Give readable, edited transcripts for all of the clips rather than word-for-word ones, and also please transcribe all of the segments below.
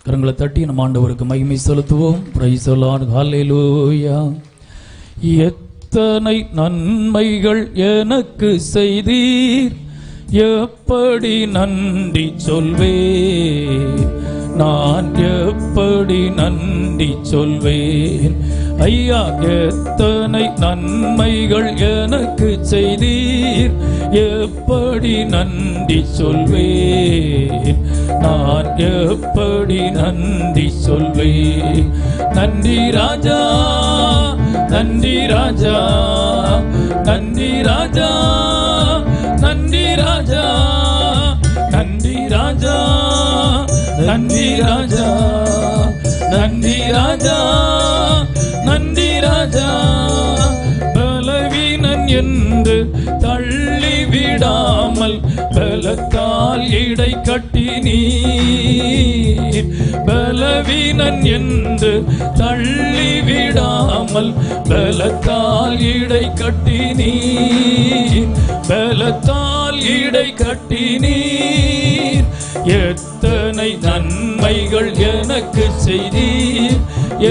கரங்களை தட்டி நம் ஆண்டவருக்கு மகிமை செலுத்துவோம். Praise the Lord. ஹல்லேலூயா. எத்தனை நன்மைகள் எனக்கு செய்தீர், எப்படி நன்றி சொல்வேன், நான் எப்படி நன்றி சொல்வேன். ஐயா, எத்தனை நன்மைகள் எனக்கு செய்தீர், எப்படி நன்றி சொல்வேன், நான் எப்படி நன்றி சொல்வேன். நன்றி ராஜா, நன்றி ராஜா, நன்றி ராஜா, நன்றி ராஜா, நன்றி ராஜா, நன்றி ராஜா, நன்றி ராஜா, நன்றி ராஜா. பலவீனன் என்று தள்ளி விடாமல் பலத்தால் இடை கட்டி நீர், பலவீனன் என்று தள்ளி விடாமல் பலத்தால் இடை கட்டி நீர், பலத்தால் இடை கட்டி நீர். எத்தனை நன்மைகள் எனக்கு செய்தீர்,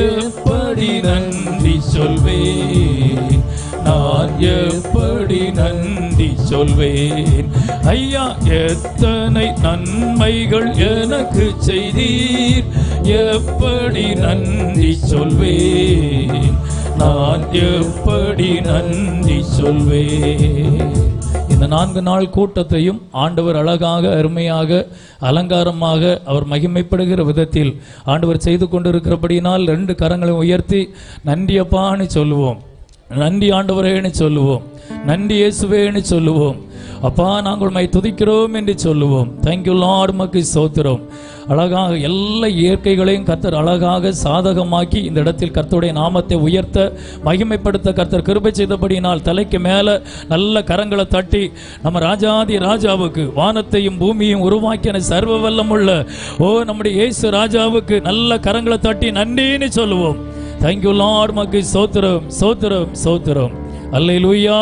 எப்படி நன்றி சொல்வேன், நான் எப்படி நன்றி சொல்வேன். ஐயா, எத்தனை நன்மைகள் எனக்கு செய்தீர், எப்படி நன்றி சொல்வேன், நான் எப்படி நன்றி சொல்வேன். இந்த 4 நாள் கூட்டத்தையும் ஆண்டவர் அழகாக, அருமையாக, அலங்காரமாக அவர் மகிமைப்படுகிற விதத்தில் ஆண்டவர் செய்து கொண்டிருக்கிறபடியினால் 2 கரங்களை உயர்த்தி நன்றி அப்பான்னு சொல்லுவோம், நன்றி ஆண்டவரேன்னு சொல்லுவோம், நன்றி இயேசுவேன்னு சொல்லுவோம். அப்பா, நாங்கள் உம்மை துதிக்கிறோம் என்று சொல்லுவோம். தேங்க்யூ லார்ட், உமக்கு ஸ்தோத்திரம். அழகாக எல்லா இயற்கைகளையும் கர்த்தர் அழகாக சாதகமாக்கி இந்த இடத்தில் கர்த்தருடைய நாமத்தை உயர்த்த, மகிமைப்படுத்த கர்த்தர் கிருபை செய்தபடியினால் தலைக்கு மேலே நல்ல கரங்களை தட்டி நம்ம ராஜாதி ராஜாவுக்கு, வானத்தையும் பூமியையும் உருவாக்கின சர்வ வல்லமுள்ள நம்முடைய இயேசு ராஜாவுக்கு நல்ல கரங்களை தட்டி நன்றின்னு சொல்லுவோம். தேங்க்யூ லார்ட், உமக்கு ஸ்தோத்திரம், ஸ்தோத்திரம், ஸ்தோத்திரம். அல்லேலூயா.